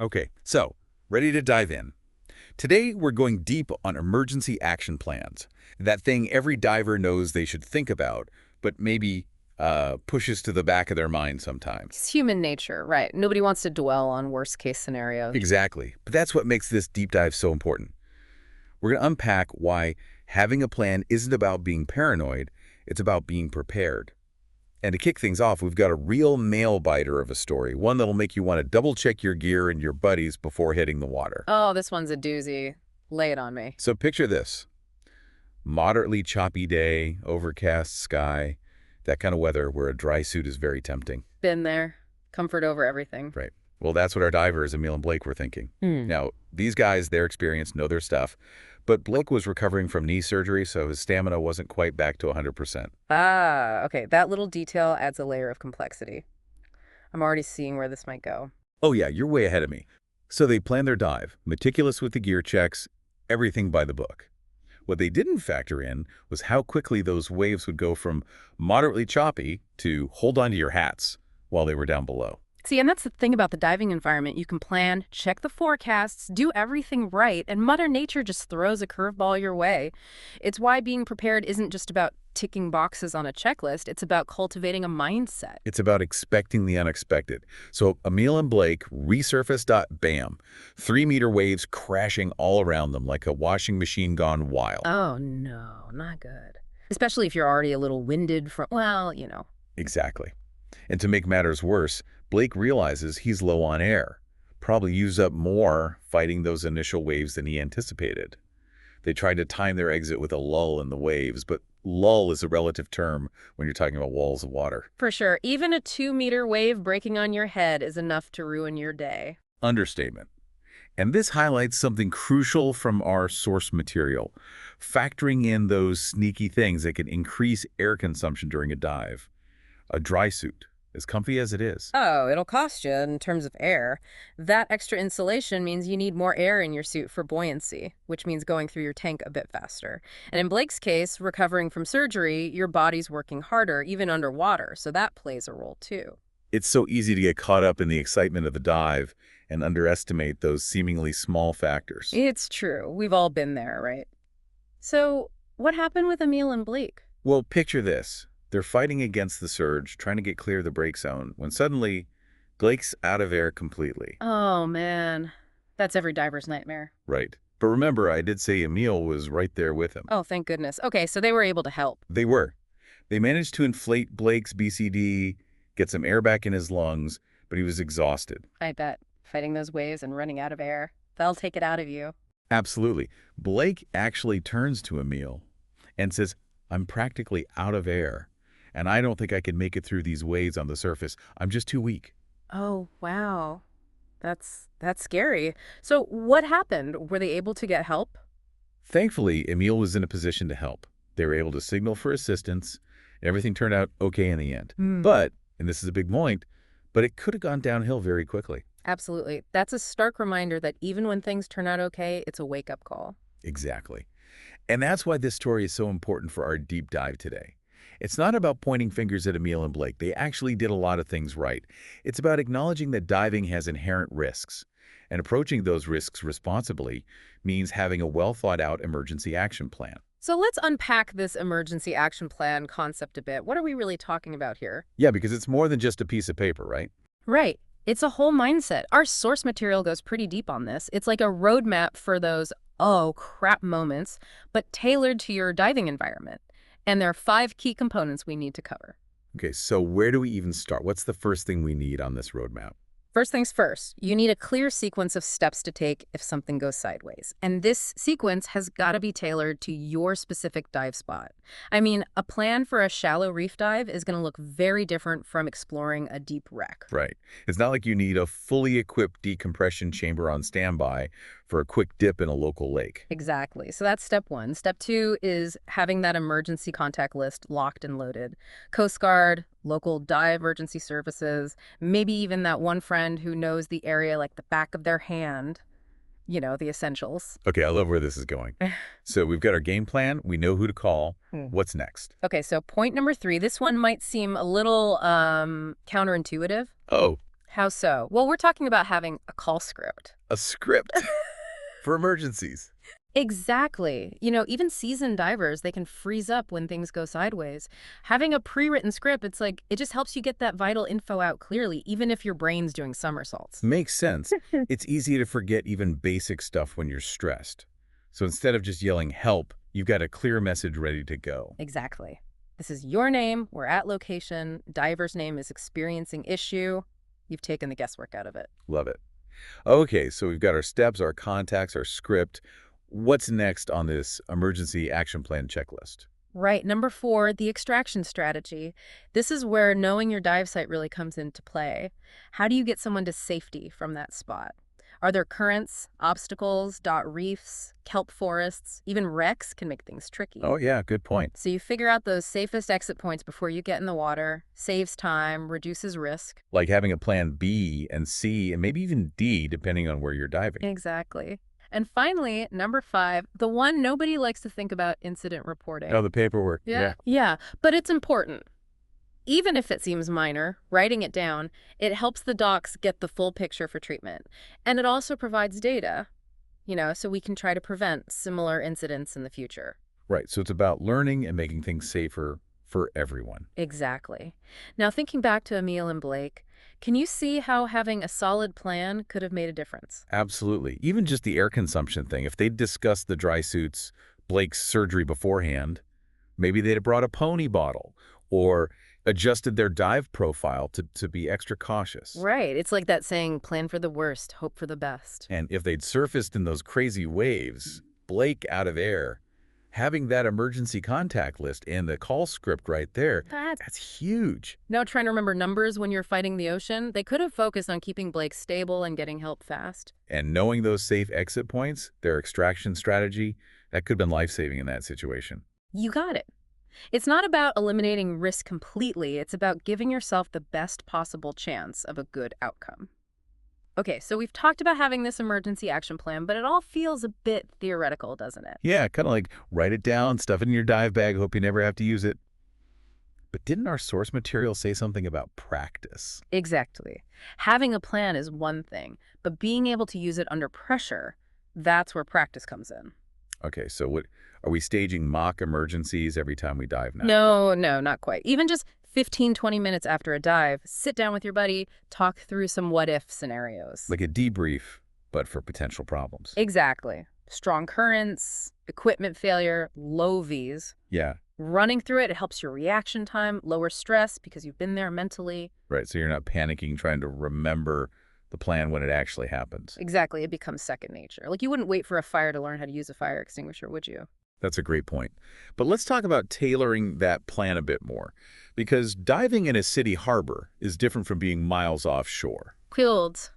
Okay, so ready to dive in. Today, we're going deep on emergency action plans. That thing every diver knows they should think about, but maybe pushes to the back of their mind sometimes. It's human nature, right? Nobody wants to dwell on worst case scenarios. Exactly. But that's what makes this deep dive so important. We're going to unpack why having a plan isn't about being paranoid, it's about being prepared. And to kick things off, we've got a real nail-biter of a story, one that'll make you want to double-check your gear and your buddies before hitting the water. Oh, this one's a doozy. Lay it on me. So picture this. Moderately choppy day, overcast sky, that kind of weather where a dry suit is very tempting. Been there. Comfort over everything. Right. Well, that's what our divers, Emil and Blake, were thinking. Hmm. Now, these guys, they're experienced, know their stuff, but Blake was recovering from knee surgery, so his stamina wasn't quite back to 100%. Ah, okay. That little detail adds a layer of complexity. I'm already seeing where this might go. Oh yeah, you're way ahead of me. So they planned their dive, meticulous with the gear checks, everything by the book. What they didn't factor in was how quickly those waves would go from moderately choppy to hold on to your hats while they were down below. See, and that's the thing about the diving environment. You can plan, check the forecasts, do everything right, and Mother Nature just throws a curveball your way. It's why being prepared isn't just about ticking boxes on a checklist, it's about cultivating a mindset. It's about expecting the unexpected. So Emil and Blake resurfaced. Bam. 3-meter waves crashing all around them like a washing machine gone wild. Oh, no, not good. Especially if you're already a little winded from, well. Exactly. And to make matters worse, Blake realizes he's low on air, probably used up more fighting those initial waves than he anticipated. They tried to time their exit with a lull in the waves, but lull is a relative term when you're talking about walls of water. For sure, even a 2-meter wave breaking on your head is enough to ruin your day. Understatement. And this highlights something crucial from our source material, factoring in those sneaky things that can increase air consumption during a dive. A dry suit, as comfy as it is. Oh, it'll cost you in terms of air. That extra insulation means you need more air in your suit for buoyancy, which means going through your tank a bit faster. And in Blake's case, recovering from surgery, your body's working harder, even underwater, so that plays a role too. It's so easy to get caught up in the excitement of the dive and underestimate those seemingly small factors. It's true. We've all been there, right? So, what happened with Emil and Blake? Well, picture this. They're fighting against the surge, trying to get clear of the break zone, when suddenly, Blake's out of air completely. Oh, man. That's every diver's nightmare. Right. But remember, I did say Emil was right there with him. Oh, thank goodness. Okay, so they were able to help. They were. They managed to inflate Blake's BCD, get some air back in his lungs, but he was exhausted. I bet. Fighting those waves and running out of air, they'll take it out of you. Absolutely. Blake actually turns to Emil and says, "I'm practically out of air, and I don't think I can make it through these waves on the surface. I'm just too weak." Oh, wow. That's scary. So what happened? Were they able to get help? Thankfully, Emil was in a position to help. They were able to signal for assistance. Everything turned out okay in the end. Hmm. But, and this is a big point, but it could have gone downhill very quickly. Absolutely. That's a stark reminder that even when things turn out okay, it's a wake-up call. Exactly. And that's why this story is so important for our deep dive today. It's not about pointing fingers at Emil and Blake. They actually did a lot of things right. It's about acknowledging that diving has inherent risks. And approaching those risks responsibly means having a well-thought-out emergency action plan. So let's unpack this emergency action plan concept a bit. What are we really talking about here? Yeah, because it's more than just a piece of paper, right? Right. It's a whole mindset. Our source material goes pretty deep on this. It's like a roadmap for those, oh, crap moments, but tailored to your diving environment. And there are 5 key components we need to cover. Okay, so where do we even start? What's the first thing we need on this roadmap? First things first, you need a clear sequence of steps to take if something goes sideways. And this sequence has got to be tailored to your specific dive spot. I mean, a plan for a shallow reef dive is going to look very different from exploring a deep wreck. Right. It's not like you need a fully equipped decompression chamber on standby for a quick dip in a local lake. Exactly. So that's step 1. Step 2 is having that emergency contact list locked and loaded. Coast Guard, local dive emergency services, maybe even that one friend who knows the area like the back of their hand. You know, the essentials. Okay, I love where this is going. So we've got our game plan. We know who to call. Hmm. What's next? Okay, so point number 3, this one might seem a little counterintuitive. Oh, How so? Well, we're talking about having a call script. A script for emergencies. Exactly. You know, even seasoned divers, they can freeze up when things go sideways. Having a pre-written script, it's like, it just helps you get that vital info out clearly, even if your brain's doing somersaults. Makes sense. It's easy to forget even basic stuff when you're stressed. So instead of just yelling help, you've got a clear message ready to go. Exactly. This is your name, we're at location, diver's name is experiencing issue. You've taken the guesswork out of it. Love it. Okay, so we've got our steps, our contacts, our script. What's next on this emergency action plan checklist? Right. Number 4, the extraction strategy. This is where knowing your dive site really comes into play. How do you get someone to safety from that spot? Are there currents, obstacles, dot reefs, kelp forests, even wrecks can make things tricky. Oh, yeah, good point. So you figure out those safest exit points before you get in the water, saves time, reduces risk. Like having a plan B and C and maybe even D, depending on where you're diving. Exactly. And finally, number 5, the one nobody likes to think about, incident reporting. Oh, the paperwork. Yeah, but it's important. Even if it seems minor, writing it down, it helps the docs get the full picture for treatment. And it also provides data, so we can try to prevent similar incidents in the future. Right, so it's about learning and making things safer for everyone. Exactly. Now, thinking back to Emil and Blake, can you see how having a solid plan could have made a difference? Absolutely. Even just the air consumption thing. If they'd discussed the dry suits, Blake's surgery beforehand, maybe they'd have brought a pony bottle or adjusted their dive profile to be extra cautious. Right. It's like that saying, plan for the worst, hope for the best. And if they'd surfaced in those crazy waves, Blake out of air, having that emergency contact list and the call script right there, that's huge. Now trying to remember numbers when you're fighting the ocean, they could have focused on keeping Blake stable and getting help fast. And knowing those safe exit points, their extraction strategy, that could have been life-saving in that situation. You got it. It's not about eliminating risk completely. It's about giving yourself the best possible chance of a good outcome. Okay, so we've talked about having this emergency action plan, but it all feels a bit theoretical, doesn't it? Yeah, kind of like write it down, stuff it in your dive bag, hope you never have to use it. But didn't our source material say something about practice? Exactly. Having a plan is one thing, but being able to use it under pressure, that's where practice comes in. Okay, so what are we staging mock emergencies every time we dive now? No, not quite. Even just 15, 20 minutes after a dive, sit down with your buddy, talk through some what-if scenarios. Like a debrief, but for potential problems. Exactly. Strong currents, equipment failure, low Vs. Yeah, Running through it, it helps your reaction time, lower stress because you've been there mentally. right. So you're not panicking trying to remember the plan when it actually happens. Exactly. It becomes second nature. Like you wouldn't wait for a fire to learn how to use a fire extinguisher, would you? That's a great point. But let's talk about tailoring that plan a bit more, because diving in a city harbor is different from being miles offshore. Fields.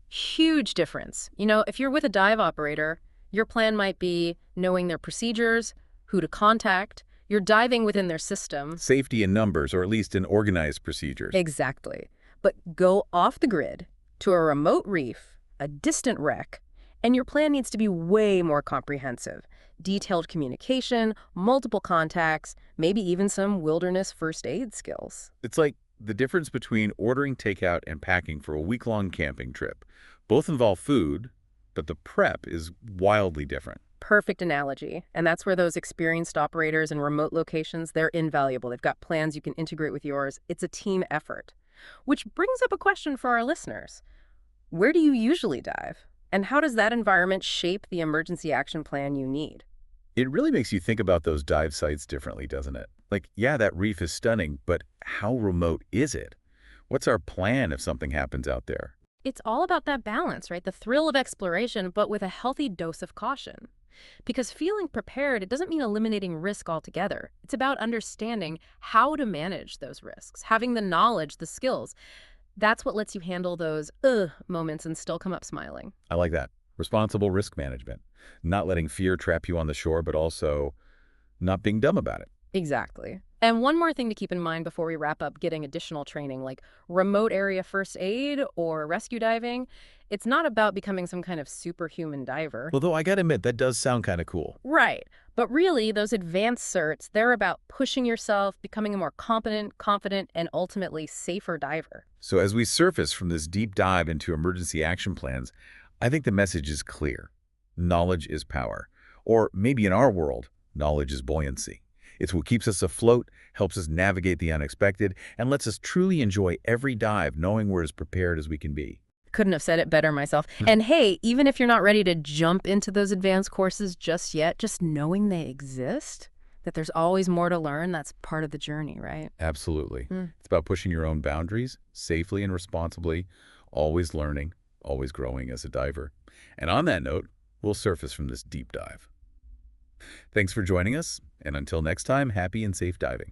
Huge difference. If you're with a dive operator, your plan might be knowing their procedures, who to contact. You're diving within their system. Safety in numbers, or at least in organized procedures. Exactly. But go off the grid to a remote reef, a distant wreck, and your plan needs to be way more comprehensive. Detailed communication, multiple contacts, maybe even some wilderness first aid skills. It's like the difference between ordering takeout and packing for a week-long camping trip. Both involve food, but the prep is wildly different. Perfect analogy. And that's where those experienced operators in remote locations, they're invaluable. They've got plans you can integrate with yours. It's a team effort. Which brings up a question for our listeners. Where do you usually dive? And how does that environment shape the emergency action plan you need? It really makes you think about those dive sites differently, doesn't it? Like, yeah, that reef is stunning, but how remote is it? What's our plan if something happens out there? It's all about that balance, right? The thrill of exploration, but with a healthy dose of caution. Because feeling prepared, it doesn't mean eliminating risk altogether. It's about understanding how to manage those risks, having the knowledge, the skills. That's what lets you handle those moments and still come up smiling. I like that. Responsible risk management. Not letting fear trap you on the shore, but also not being dumb about it. Exactly. And one more thing to keep in mind before we wrap up getting additional training, like remote area first aid or rescue diving, it's not about becoming some kind of superhuman diver. Although I gotta admit, that does sound kind of cool. Right. But really, those advanced certs, they're about pushing yourself, becoming a more competent, confident, and ultimately safer diver. So as we surface from this deep dive into emergency action plans, I think the message is clear. Knowledge is power. Or maybe in our world, knowledge is buoyancy. It's what keeps us afloat, helps us navigate the unexpected, and lets us truly enjoy every dive knowing we're as prepared as we can be. Couldn't have said it better myself. And hey, even if you're not ready to jump into those advanced courses just yet, just knowing they exist, that there's always more to learn, that's part of the journey, right? Absolutely. Mm. It's about pushing your own boundaries safely and responsibly, always learning, always growing as a diver. And on that note, we'll surface from this deep dive. Thanks for joining us, and until next time, happy and safe diving.